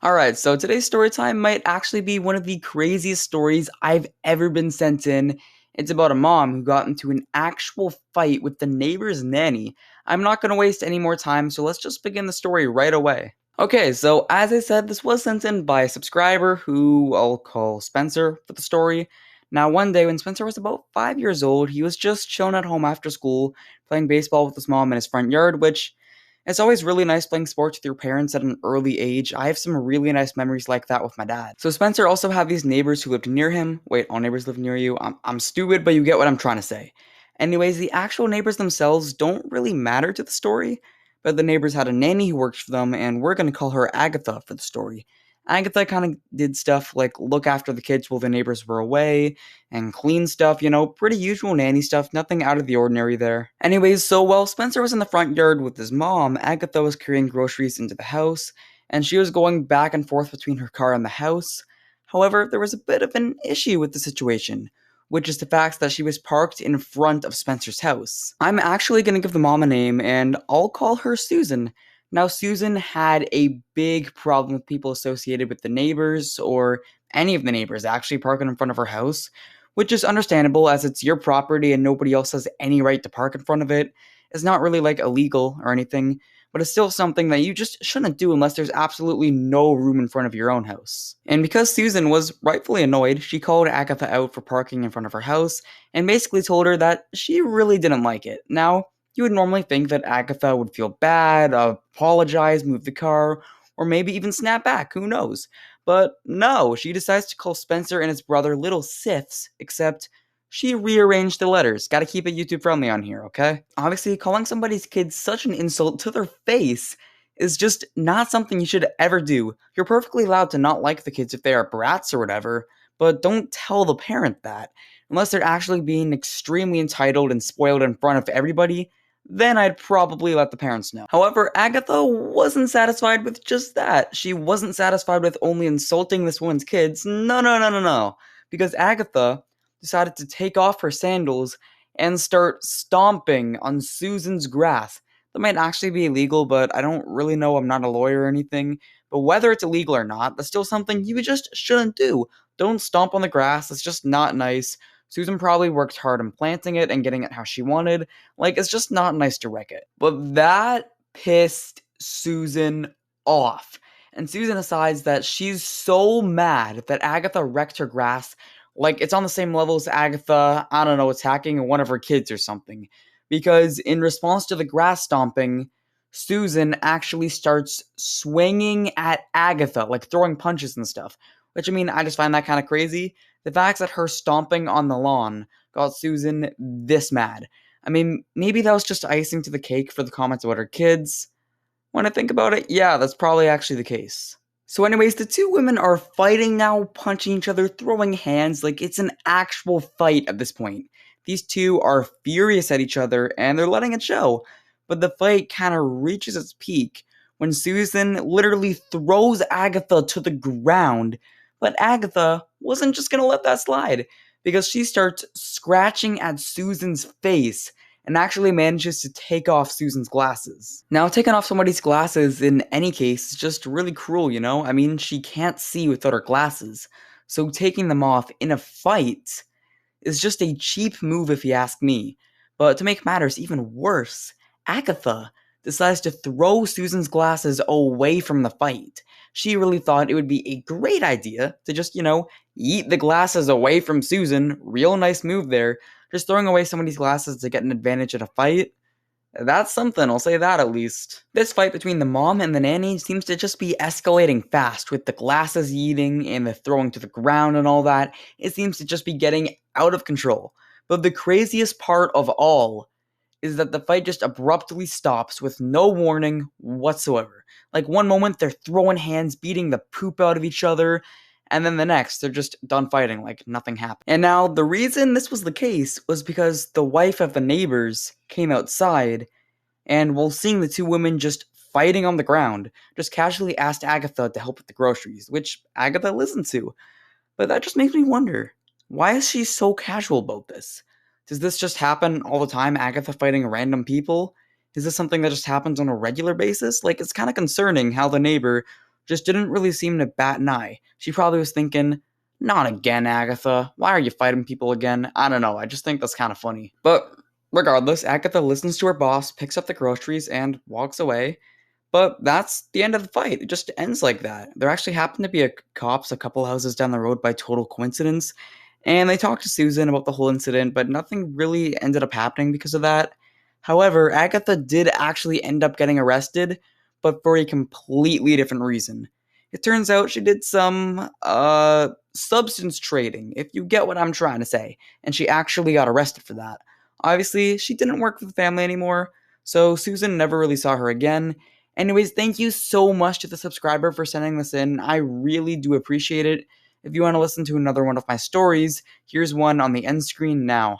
Alright, so today's story time might actually be one of the craziest stories I've ever been sent in. It's about a mom who got into an actual fight with the neighbor's nanny. I'm not going to waste any more time, so let's just begin the story right away. Okay, so as I said, this was sent in by a subscriber who I'll call Spencer for the story. Now, one day when Spencer was about 5 years old, he was just chilling at home after school, playing baseball with his mom in his front yard, which it's always really nice playing sports with your parents at an early age. I have some really nice memories like that with my dad. So Spencer also had these neighbors who lived near him. Wait, all neighbors live near you? I'm stupid, but you get what I'm trying to say. Anyways, the actual neighbors themselves don't really matter to the story, but the neighbors had a nanny who worked for them, and we're going to call her Agatha for the story. Agatha kind of did stuff like look after the kids while the neighbors were away, and clean stuff, pretty usual nanny stuff, nothing out of the ordinary there. Anyways, so while Spencer was in the front yard with his mom, Agatha was carrying groceries into the house, and she was going back and forth between her car and the house. However, there was a bit of an issue with the situation, which is the fact that she was parked in front of Spencer's house. I'm actually going to give the mom a name, and I'll call her Susan. Now, Susan had a big problem with people associated with the neighbors, or any of the neighbors actually parking in front of her house, which is understandable as it's your property and nobody else has any right to park in front of it. It's not really like illegal or anything, but it's still something that you just shouldn't do unless there's absolutely no room in front of your own house. And because Susan was rightfully annoyed, she called Agatha out for parking in front of her house and basically told her that she really didn't like it. Now, you would normally think that Agatha would feel bad, apologize, move the car, or maybe even snap back, who knows? But no, she decides to call Spencer and his brother little Siths, except she rearranged the letters. Gotta keep it YouTube friendly on here, okay? Obviously, calling somebody's kid such an insult to their face is just not something you should ever do. You're perfectly allowed to not like the kids if they are brats or whatever, but don't tell the parent that. Unless they're actually being extremely entitled and spoiled in front of everybody, then I'd probably let the parents know. However, Agatha wasn't satisfied with just that. She wasn't satisfied with only insulting this woman's kids. No, no, no, no, no. Because Agatha decided to take off her sandals and start stomping on Susan's grass. That might actually be illegal, but I don't really know. I'm not a lawyer or anything. But whether it's illegal or not, that's still something you just shouldn't do. Don't stomp on the grass. It's just not nice. Susan probably worked hard in planting it and getting it how she wanted. Like, it's just not nice to wreck it. But that pissed Susan off. And Susan decides that she's so mad that Agatha wrecked her grass. Like, it's on the same level as Agatha, I don't know, attacking one of her kids or something. Because in response to the grass stomping, Susan actually starts swinging at Agatha, like throwing punches and stuff. Which, I mean, I just find that kind of crazy. The fact that her stomping on the lawn got Susan this mad. I mean, maybe that was just icing to the cake for the comments about her kids. When I think about it, yeah, that's probably actually the case. So anyways, the two women are fighting now, punching each other, throwing hands, like it's an actual fight at this point. These two are furious at each other, and they're letting it show. But the fight kind of reaches its peak when Susan literally throws Agatha to the ground. But Agatha wasn't just gonna let that slide, because she starts scratching at Susan's face and actually manages to take off Susan's glasses. Now, taking off somebody's glasses in any case is just really cruel, you know? I mean, she can't see without her glasses, so taking them off in a fight is just a cheap move if you ask me. But to make matters even worse, Agatha decides to throw Susan's glasses away from the fight. She really thought it would be a great idea to just, eat the glasses away from Susan. Real nice move there. Just throwing away somebody's glasses to get an advantage at a fight. That's something, I'll say that at least. This fight between the mom and the nanny seems to just be escalating fast, with the glasses eating and the throwing to the ground and all that. It seems to just be getting out of control. But the craziest part of all is that the fight just abruptly stops with no warning whatsoever. Like, one moment they're throwing hands, beating the poop out of each other, and then the next, they're just done fighting like nothing happened. And now, the reason this was the case was because the wife of the neighbors came outside, and while seeing the two women just fighting on the ground, just casually asked Agatha to help with the groceries, which Agatha listened to. But that just makes me wonder, why is she so casual about this? Does this just happen all the time, Agatha fighting random people? Is this something that just happens on a regular basis? Like, it's kind of concerning how the neighbor just didn't really seem to bat an eye. She probably was thinking, not again, Agatha. Why are you fighting people again? I don't know. I just think that's kind of funny. But regardless, Agatha listens to her boss, picks up the groceries, and walks away. But that's the end of the fight. It just ends like that. There actually happened to be cops a couple houses down the road by total coincidence, and they talked to Susan about the whole incident, but nothing really ended up happening because of that. However, Agatha did actually end up getting arrested, but for a completely different reason. It turns out she did some substance trading, if you get what I'm trying to say, and she actually got arrested for that. Obviously, she didn't work for the family anymore, so Susan never really saw her again. Anyways, thank you so much to the subscriber for sending this in. I really do appreciate it. If you want to listen to another one of my stories, here's one on the end screen now.